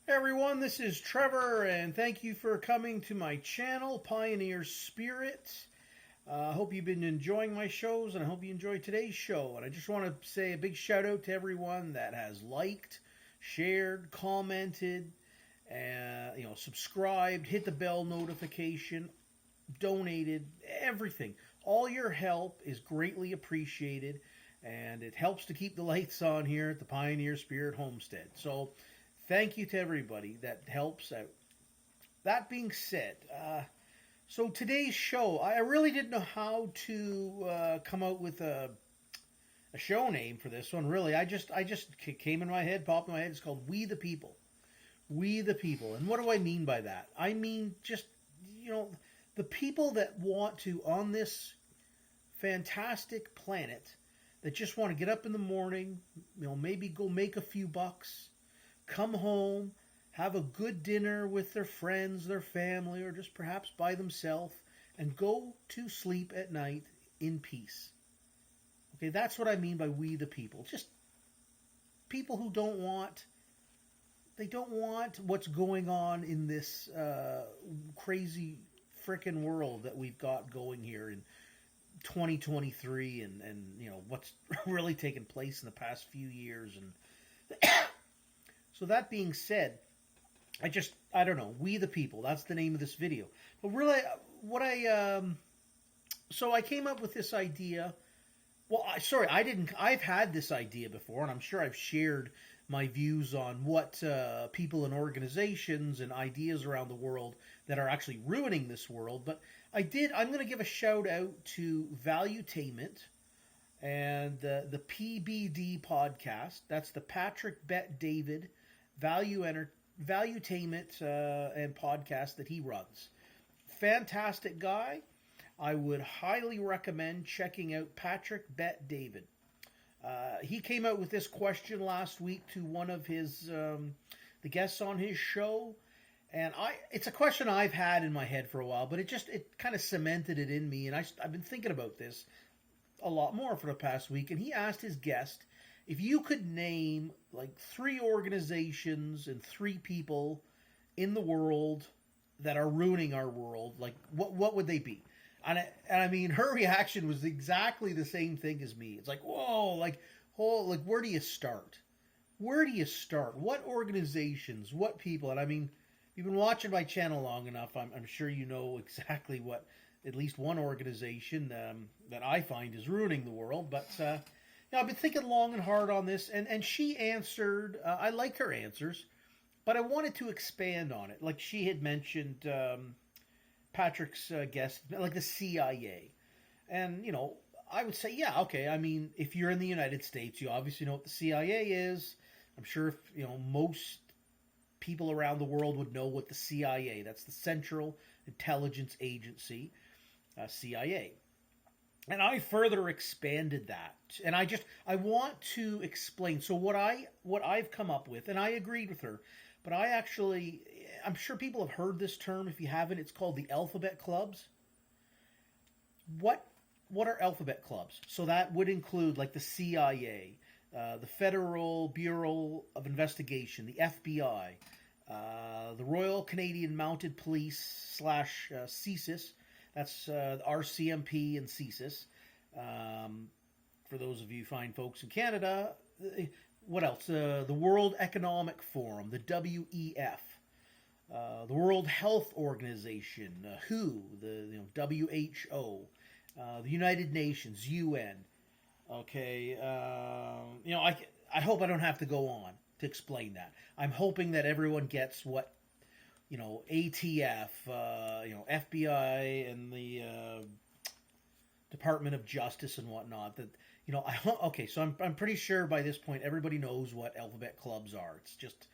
Hey everyone, this is Trevor, and thank you for coming to my channel, Pioneer Spirit. I hope you've been enjoying my shows, and I hope you enjoyed today's show. And I just want to say a big shout out to everyone that has liked, shared, commented, and subscribed, hit the bell notification, donated, everything. All your help is greatly appreciated, and it helps to keep the lights on here at the Pioneer Spirit Homestead. So thank you to everybody that helps out. That being said, so today's show, I really didn't know how to come out with a show name for this one. Really, I just came in my head, popped in my head. It's called "We the People." We the people, and what do I mean by that? I mean just the people that want to on this fantastic planet that just want to get up in the morning, maybe go make a few bucks, come home, have a good dinner with their friends, their family, or just perhaps by themselves, and go to sleep at night in peace. Okay, that's what I mean by we the people. Just people who don't want what's going on in this crazy frickin' world that we've got going here in 2023 and what's really taken place in the past few years. And so that being said, I don't know, we the people, that's the name of this video. But really, what so I came up with this idea. Well, sorry, I didn't. I've had this idea before, and I'm sure I've shared my views on what people and organizations and ideas around the world that are actually ruining this world. But I'm going to give a shout out to Valuetainment and the PBD podcast. That's the Patrick Bet David Valuetainment and podcast that he runs. Fantastic guy. I would highly recommend checking out Patrick Bet David. He came out with this question last week to one of his the guests on his show, and it's a question I've had in my head for a while, but it kind of cemented it in me, and I've been thinking about this a lot more for the past week. And he asked his guest if you could name like 3 organizations and 3 people in the world that are ruining our world, like what would they be? And I mean, her reaction was exactly the same thing as me. It's like, whoa, like where do you start? Where do you start? What organizations? What people? And I mean, you've been watching my channel long enough. I'm sure you know exactly what at least one organization that I find is ruining the world. But I've been thinking long and hard on this, and she answered. I liked her answers, but I wanted to expand on it. Like she had mentioned. Patrick's guest, like the CIA. And, I would say, yeah, okay. I mean, if you're in the United States, you obviously know what the CIA is. I'm sure if, most people around the world would know what the CIA, that's the Central Intelligence Agency, CIA. And I further expanded that. And I want to explain. So what I've come up with, and I agreed with her, but I'm sure people have heard this term. If you haven't, it's called the alphabet clubs. What are alphabet clubs? So that would include like the CIA, the Federal Bureau of Investigation, the FBI, the Royal Canadian Mounted Police slash CSIS. That's RCMP and CSIS. For those of you fine folks in Canada, what else? The World Economic Forum, the WEF, the World Health Organization, WHO, the WHO, the United Nations, UN. Okay, I hope I don't have to go on to explain that. I'm hoping that everyone gets what ATF, FBI, and the Department of Justice and whatnot. That okay, so I'm pretty sure by this point everybody knows what alphabet clubs are. It's just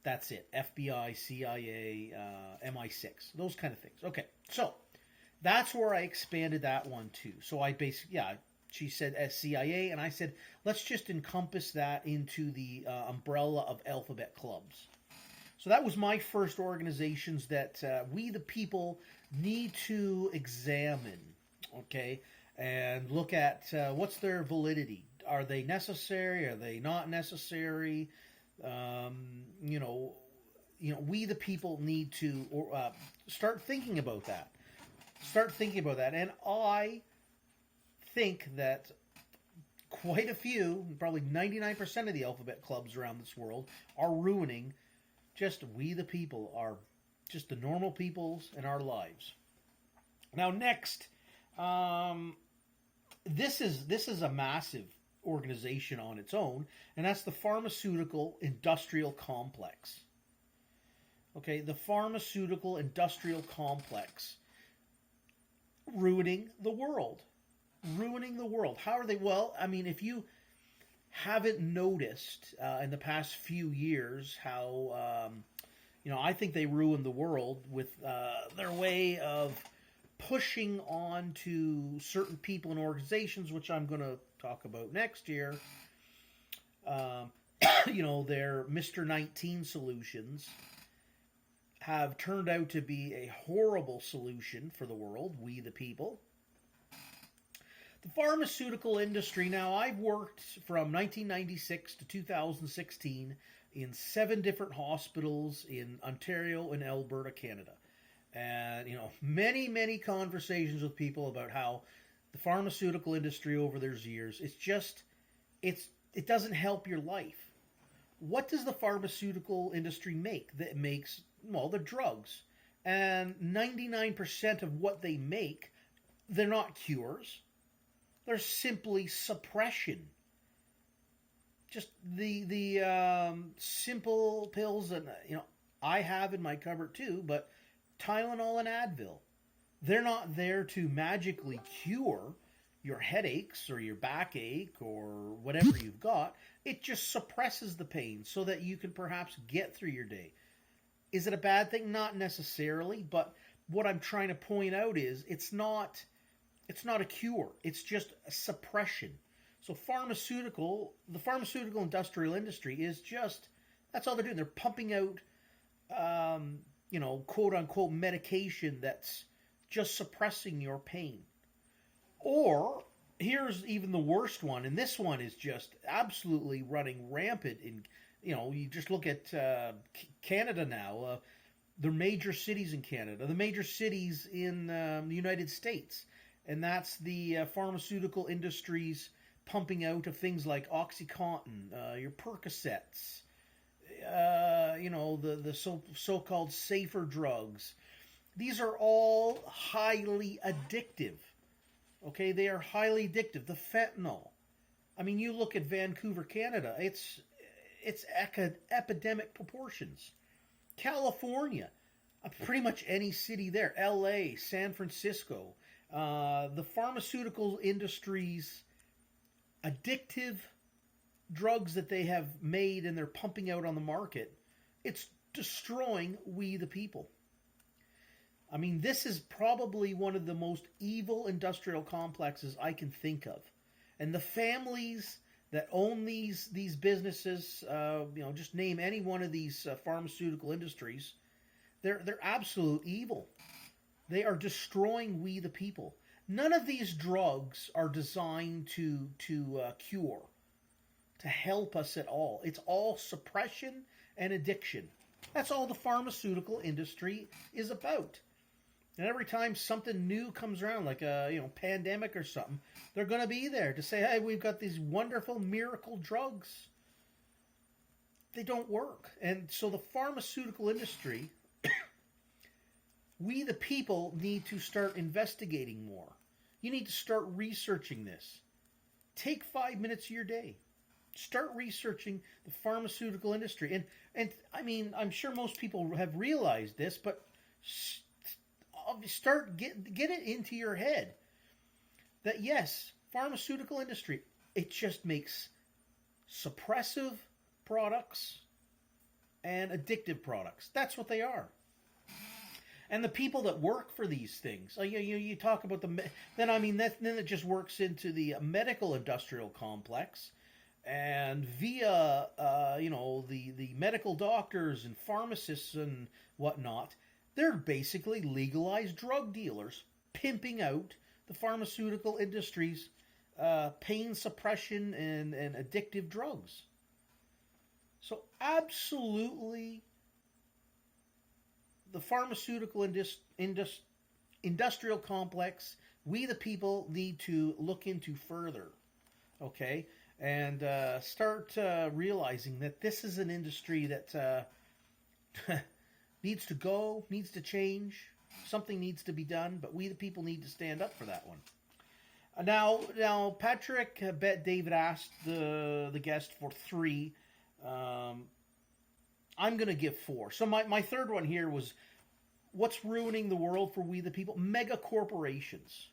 that's it. FBI, CIA, MI6, those kind of things. Okay, so that's where I expanded that one to. So I basically, she said CIA, and I said let's just encompass that into the umbrella of alphabet clubs. So that was my first organizations that we the people need to examine, okay, and look at what's their validity. Are they necessary? Are they not necessary? we the people need to start thinking about that. Start thinking about that. And I think that quite a few, probably 99% of the alphabet clubs around this world are ruining just we the people, are just the normal peoples in our lives. Now next, this is a massive organization on its own, and that's the pharmaceutical industrial complex. Okay, the pharmaceutical industrial complex ruining the world. Ruining the world. How are they? Well, I mean, if you haven't noticed in the past few years how, I think they ruined the world with their way of pushing on to certain people and organizations, which I'm going to talk about next year. Their Mr. 19 solutions have turned out to be a horrible solution for the world, we the people. The pharmaceutical industry, now I've worked from 1996 to 2016 in 7 different hospitals in Ontario and Alberta, Canada. And, many, many conversations with people about how the pharmaceutical industry over those years, it doesn't help your life. What does the pharmaceutical industry make? That makes, the drugs. And 99% of what they make, they're not cures. They're simply suppression. Just the simple pills that, I have in my cupboard too, but Tylenol and Advil. They're not there to magically cure your headaches or your backache or whatever you've got. It just suppresses the pain so that you can perhaps get through your day. Is it a bad thing? Not necessarily, but what I'm trying to point out is it's not a cure. It's just a suppression. So the pharmaceutical industrial industry is just, that's all they're doing. They're pumping out quote unquote medication that's just suppressing your pain. Or here's even the worst one, and this one is just absolutely running rampant in, you just look at Canada now, the major cities in Canada, the major cities in the United States, and that's the pharmaceutical industries pumping out of things like OxyContin, your Percocets, the so-called safer drugs. These are all highly addictive. Okay, they are highly addictive. The fentanyl. I mean, you look at Vancouver, Canada. It's epidemic proportions. California, pretty much any city there. L.A., San Francisco. The pharmaceutical industry's addictive drugs that they have made and they're pumping out on the market, it's destroying we the people. I mean, this is probably one of the most evil industrial complexes I can think of. And the families that own these businesses, just name any one of these pharmaceutical industries, they're absolute evil. They are destroying we the people. None of these drugs are designed to cure, to help us at all. It's all suppression and addiction. That's all the pharmaceutical industry is about. And every time something new comes around, like a pandemic or something, they're going to be there to say, hey, we've got these wonderful miracle drugs. They don't work. And so the pharmaceutical industry, we the people need to start investigating more. You need to start researching this. Take 5 minutes of your day. Start researching the pharmaceutical industry. And I mean, I'm sure most people have realized this, but get it into your head that yes, pharmaceutical industry, it just makes suppressive products and addictive products. That's what they are. And the people that work for these things, you talk about then it just works into the medical industrial complex, and via the medical doctors and pharmacists and whatnot. They're basically legalized drug dealers pimping out the pharmaceutical industry's pain suppression and addictive drugs. So absolutely the pharmaceutical industrial complex, we the people need to look into further, okay, and start realizing that this is an industry that needs to go, needs to change. Something needs to be done, but we the people need to stand up for that one. Now, Patrick Bet David asked the guest for 3. I'm going to give 4. So my third one here was, what's ruining the world for we the people? Mega corporations.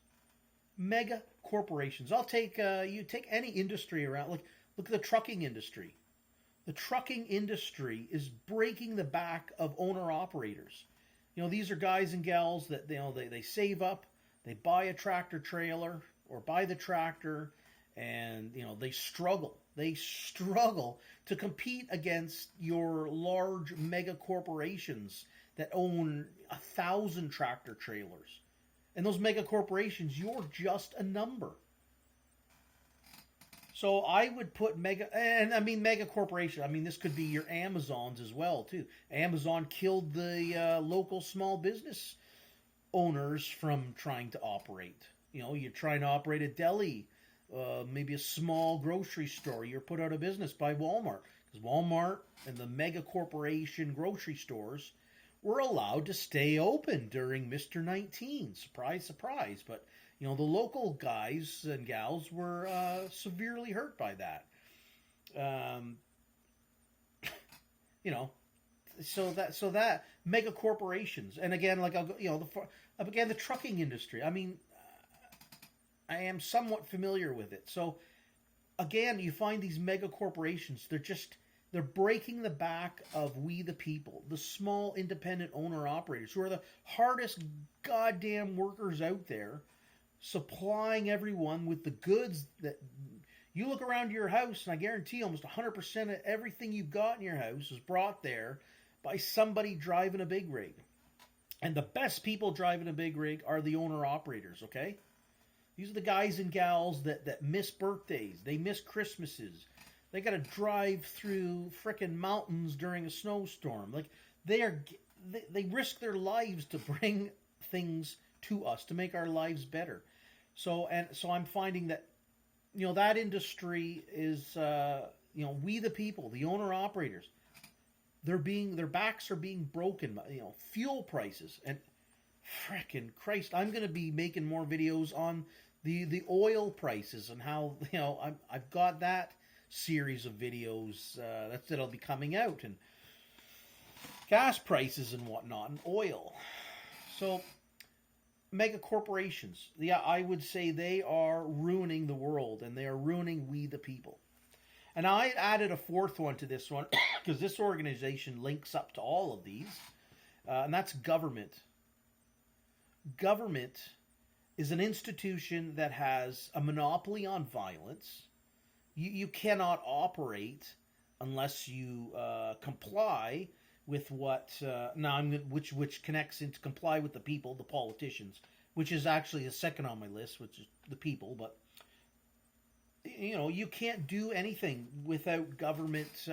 Mega corporations. I'll take you take any industry around. Look at the trucking industry. The trucking industry is breaking the back of owner operators. These are guys and gals that they save up, they buy a tractor trailer or buy the tractor, and they struggle. They struggle to compete against your large mega corporations that own 1,000 tractor trailers. And those mega corporations, you're just a number. So I would put mega corporation. This could be your Amazons as well too. Amazon killed the local small business owners from trying to operate. You're trying to operate a deli, maybe a small grocery store. You're put out of business by Walmart, because Walmart and the mega corporation grocery stores were allowed to stay open during Mr. 19. Surprise, surprise. But the local guys and gals were severely hurt by that. So that mega corporations, and again, the trucking industry. I am somewhat familiar with it. So again, you find these mega corporations. They're breaking the back of we the people, the small independent owner operators, who are the hardest goddamn workers out there, supplying everyone with the goods that you look around your house, and I guarantee almost 100% of everything you've got in your house is brought there by somebody driving a big rig. And the best people driving a big rig are the owner operators, okay? These are the guys and gals that miss birthdays, they miss Christmases. They got to drive through frickin' mountains during a snowstorm. They risk their lives to bring things to us, to make our lives better. So I'm finding that that industry is we the people, the owner operators, their backs are being broken by fuel prices, and frickin' Christ, I'm going to be making more videos on the oil prices and how I've got that series of videos that'll be coming out, and gas prices and whatnot, and oil. So mega corporations, I would say they are ruining the world, and they are ruining we the people. And I added a 4th one to this one because this organization links up to all of these, and that's government. Government is an institution that has a monopoly on violence. You cannot operate unless you comply with what which connects into comply with the people, the politicians, which is actually the second on my list, which is the people. But you can't do anything without government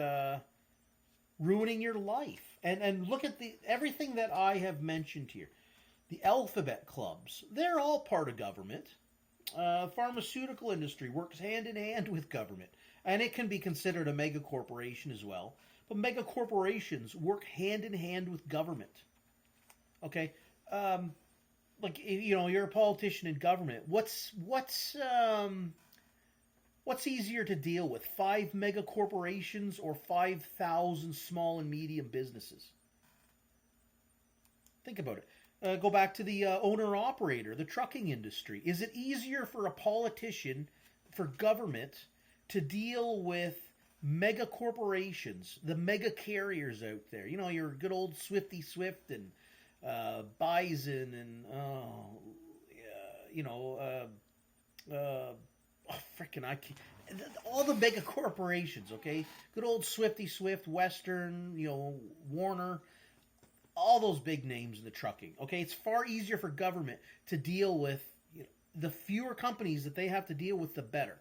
ruining your life. And look at everything that I have mentioned here. The alphabet clubs, they're all part of government. Pharmaceutical industry works hand in hand with government, and it can be considered a mega corporation as well. But mega corporations work hand in hand with government. Okay, you're a politician in government. What's easier to deal with, 5 mega corporations or 5,000 small and medium businesses? Think about it. Go back to the owner-operator, the trucking industry. Is it easier for a politician, for government, to deal with mega corporations, the mega carriers out there? Your good old Swifty Swift and Bison and, all the mega corporations, okay? Good old Swifty Swift, Western, Warner, all those big names in the trucking. Okay, it's far easier for government to deal with. The fewer companies that they have to deal with, the better.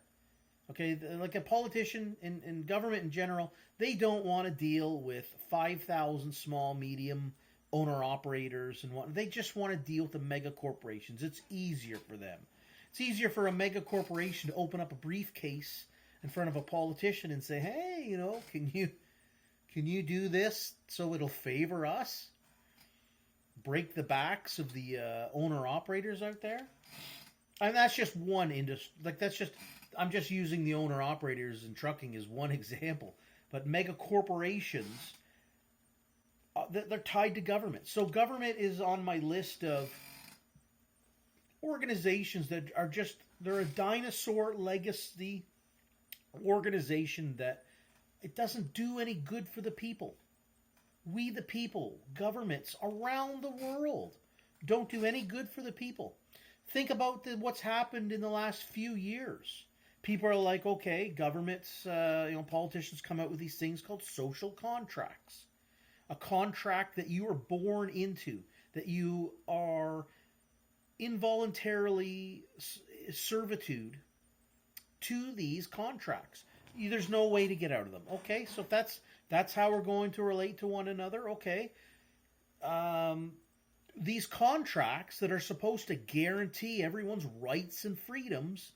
Okay, like a politician in government in general, they don't want to deal with 5,000 small, medium owner operators and what they just want to deal with the mega corporations. It's easier for them. It's easier for a mega corporation to open up a briefcase in front of a politician and say, "Hey, can you do this so it'll favor us? Break the backs of the owner operators out there." And that's just one industry. I'm just using the owner operators in trucking as one example. But mega corporations, they're tied to government. So government is on my list of organizations that are they're a dinosaur legacy organization that it doesn't do any good for the people. We the people, governments around the world don't do any good for the people. Think about what's happened in the last few years. People are like, okay, governments, politicians come out with these things called social contracts. A contract that you are born into, that you are involuntarily servitude to these contracts. There's no way to get out of them. Okay, so if that's how we're going to relate to one another. Okay. These contracts that are supposed to guarantee everyone's rights and freedoms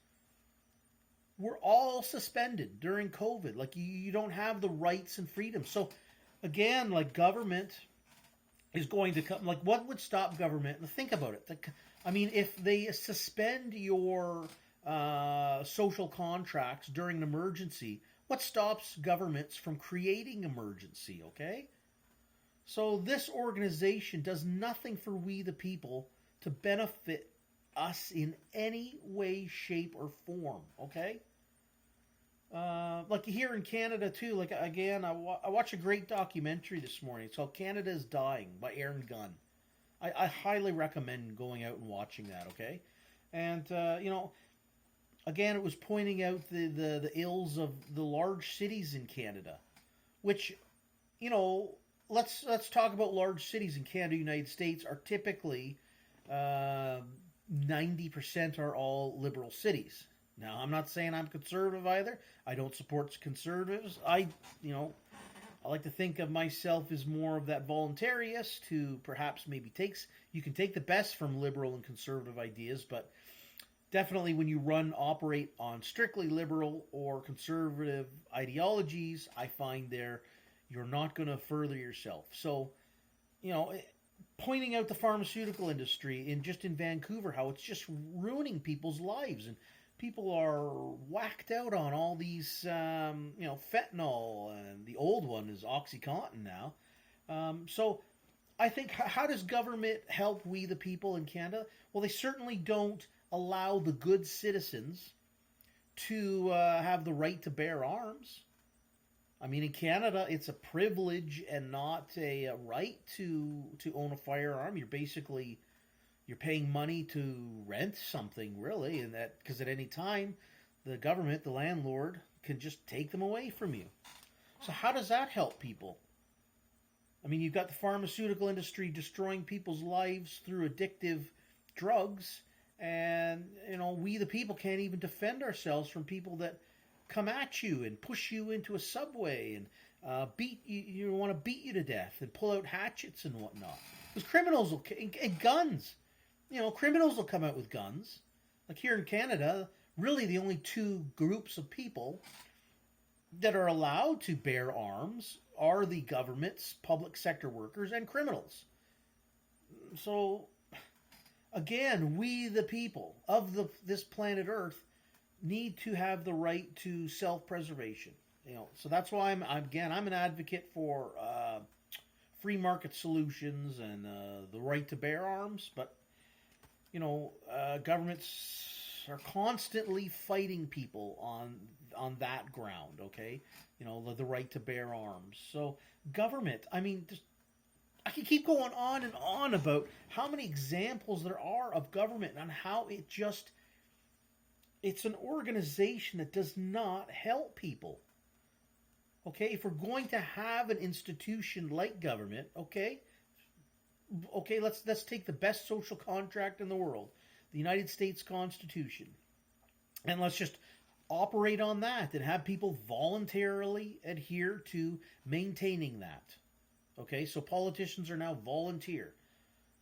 were all suspended during COVID. Like you don't have the rights and freedoms. So again, like government is going to come. Like what would stop government? Think about it. If they suspend your social contracts during an emergency, what stops governments from creating emergency? Okay. So this organization does nothing for we the people to benefit us in any way, shape, or form. Okay. Like here in Canada too. Like again, I watched a great documentary this morning. It's called "Canada is Dying" by Aaron Gunn. I highly recommend going out and watching that. Okay, and again, it was pointing out the ills of the large cities in Canada, which let's talk about large cities in Canada, United States are typically 90% are all liberal cities. Now, I'm not saying I'm conservative either. I don't support conservatives. I like to think of myself as more of that voluntarist who perhaps maybe you can take the best from liberal and conservative ideas, but definitely when you operate on strictly liberal or conservative ideologies, I find you're not going to further yourself. So, pointing out the pharmaceutical industry in Vancouver, how it's just ruining people's lives, and people are whacked out on all these, fentanyl, and the old one is OxyContin now. So I think, how does government help we the people in Canada? Well, they certainly don't allow the good citizens to have the right to bear arms. In Canada, it's a privilege and not a right to own a firearm. You're paying money to rent something, really, and that because at any time the government, the landlord, can just take them away from you. So how does that help people? You've got the pharmaceutical industry destroying people's lives through addictive drugs, and we the people can't even defend ourselves from people that come at you and push you into a subway and beat you, want to beat you to death and pull out hatchets and whatnot. Because criminals and guns. Criminals will come out with guns. Like here in Canada, really the only two groups of people that are allowed to bear arms are the government's public sector workers and criminals. So, again, we the people of this planet Earth need to have the right to self-preservation. So that's why I'm an advocate for free market solutions and the right to bear arms, but governments are constantly fighting people on that ground. Okay, the right to bear arms. So government, I can keep going on and on about how many examples there are of government and how it's an organization that does not help people. Okay, if we're going to have an institution like government, okay, let's take the best social contract in the world, the United States Constitution, and let's just operate on that and have people voluntarily adhere to maintaining that. Okay, so politicians are now volunteer.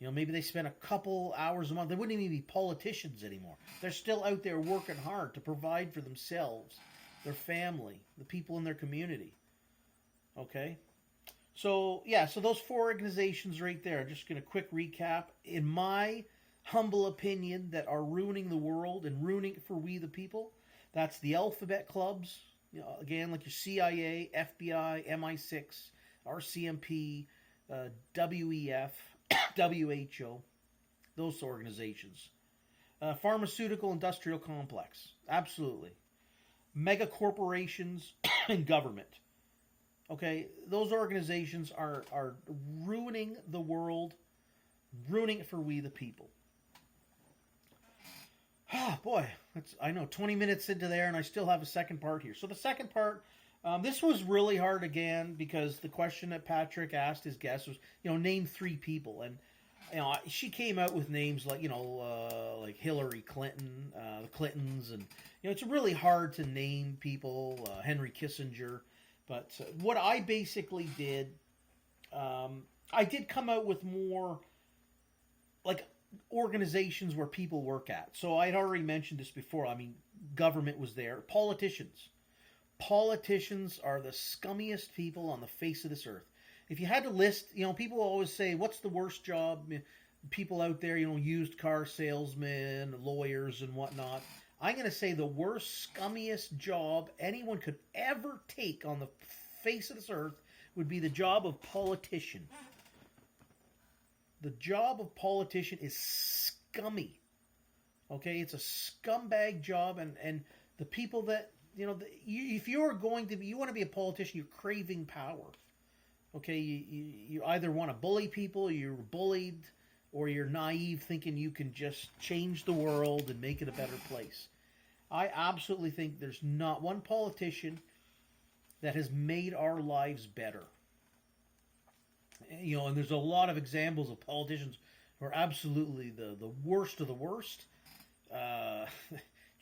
Maybe they spend a couple hours a month. They wouldn't even be politicians anymore. They're still out there working hard to provide for themselves, their family, the people in their community. Okay? So, yeah, so those four organizations right there, just going to quick recap. In my humble opinion, that are ruining the world and ruining it for we the people, that's the alphabet clubs. Again, like your CIA, FBI, MI6, RCMP, WEF, WHO, those organizations. Pharmaceutical industrial complex, absolutely. Mega corporations and government. Okay, those organizations are ruining the world, ruining it for we the people. Ah, boy, I know 20 minutes into there, and I still have a second part here. So the second part, this was really hard again because the question that Patrick asked his guest was, name three people, and she came out with names like like Hillary Clinton, the Clintons, and it's really hard to name people. Henry Kissinger, but what I basically did, I did come out with more like organizations where people work at. So I'd already mentioned this before. I mean, government was there. Politicians. Politicians are the scummiest people on the face of this earth. If you had to list, people always say, what's the worst job? People out there, used car salesmen, lawyers, and whatnot. I'm going to say the worst, scummiest job anyone could ever take on the face of this earth would be the job of politician. The job of politician is scummy. Okay, it's a scumbag job, and the people that if you're going to be, you want to be a politician, you're craving power. Okay, you either want to bully people, you're bullied, or you're naive, thinking you can just change the world and make it a better place. I absolutely think there's not one politician that has made our lives better. And there's a lot of examples of politicians who are absolutely the worst of the worst.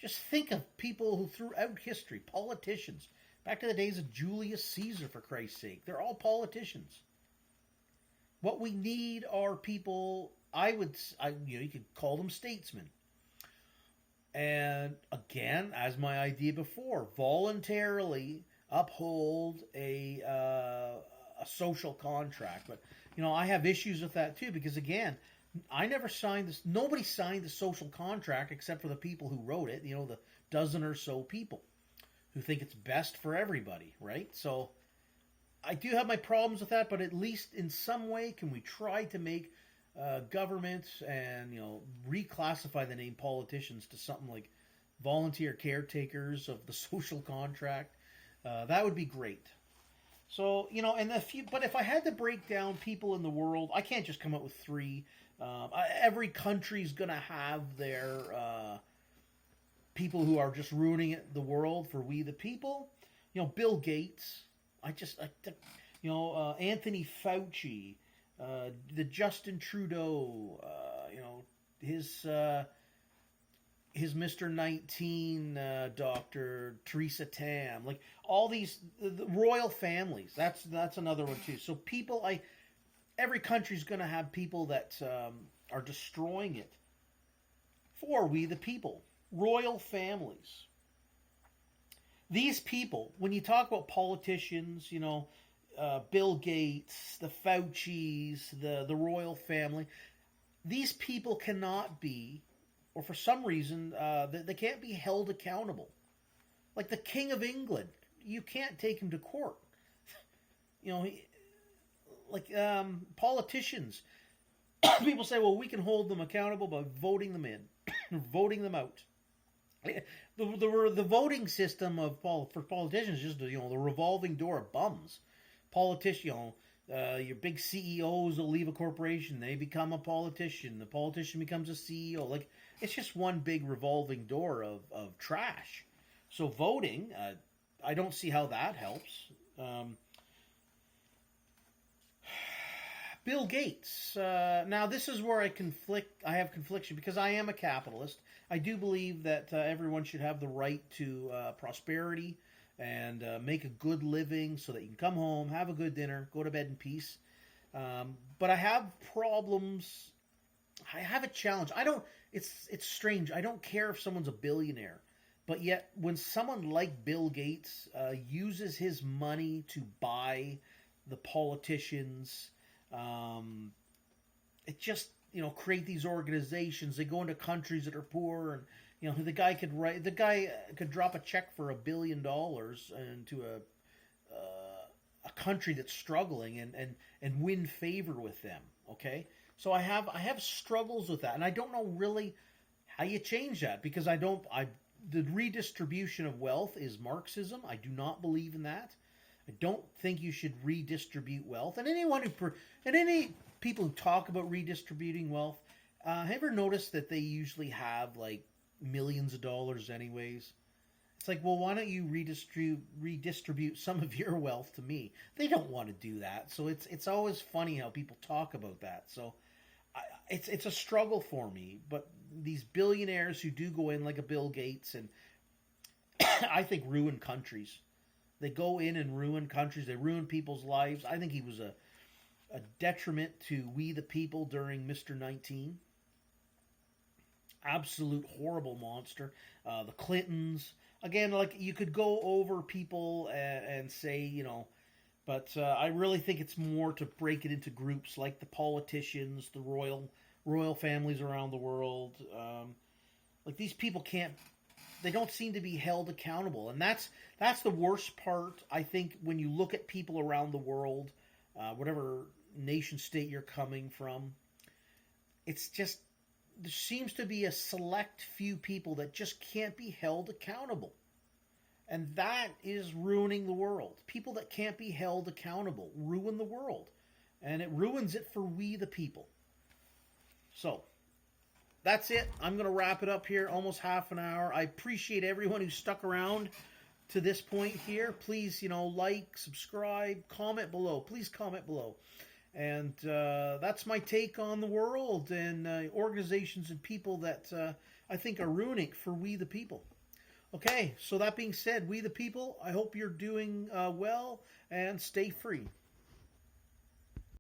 Just think of people who throughout history, politicians, back to the days of Julius Caesar, for Christ's sake. They're all politicians. What we need are people, you could call them statesmen. And again, as my idea before, voluntarily uphold a social contract. But, I have issues with that too, because again, I never signed this. Nobody signed the social contract except for the people who wrote it, the dozen or so people who think it's best for everybody, right? So I do have my problems with that, but at least in some way can we try to make government and, reclassify the name politicians to something like volunteer caretakers of the social contract. That would be great. So, and but if I had to break down people in the world, I can't just come up with three. Every country's going to have their people who are just ruining the world for we the people. Bill Gates. Anthony Fauci, the Justin Trudeau, his Mr. 19 doctor, Theresa Tam, like all these the royal families. That's another one too. So people, every country's going to have people that are destroying it for we the people. Royal families. These people, when you talk about politicians, Bill Gates, the Faucis, the royal family, these people cannot be, or for some reason, they can't be held accountable. Like the King of England, you can't take him to court. Politicians, people say, well, we can hold them accountable by voting them in, voting them out. The voting system for politicians is just the revolving door of bums. Politician, your big CEOs will leave a corporation, they become a politician. The politician becomes a CEO. Like it's just one big revolving door of trash. So voting, I don't see how that helps. Bill Gates. Now, this is where I have confliction because I am a capitalist. I do believe that everyone should have the right to prosperity and make a good living so that you can come home, have a good dinner, go to bed in peace. But I have problems. I have a challenge. I don't. It's strange. I don't care if someone's a billionaire, but yet when someone like Bill Gates uses his money to buy the politicians, it just create these organizations. They go into countries that are poor, and the guy could drop a check for $1 billion into a country that's struggling and win favor with them. Okay, so I have struggles with that, and I don't know really how you change that, because the redistribution of wealth is Marxism. I do not believe in that. I don't think you should redistribute wealth. And any people who talk about redistributing wealth, have you ever noticed that they usually have like millions of dollars anyways? It's like, well, why don't you redistribute some of your wealth to me? They don't want to do that. So it's always funny how people talk about that. So it's a struggle for me. But these billionaires who do go in, like a Bill Gates, and I think ruin countries. They go in and ruin countries. They ruin people's lives. I think he was a detriment to we the people during Mr. 19. Absolute horrible monster. The Clintons. Again, like, you could go over people and say, but I really think it's more to break it into groups like the politicians, the royal families around the world. Like, these people they don't seem to be held accountable. And that's the worst part, I think, when you look at people around the world, whatever nation state you're coming from. It's just, there seems to be a select few people that just can't be held accountable. And that is ruining the world. People that can't be held accountable ruin the world. And it ruins it for we the people. So, that's it. I'm going to wrap it up here, almost half an hour. I appreciate everyone who stuck around to this point here. Please, like, subscribe, comment below. Please comment below. And that's my take on the world and organizations and people that I think are ruining for we the people. Okay, so that being said, we the people, I hope you're doing well and stay free.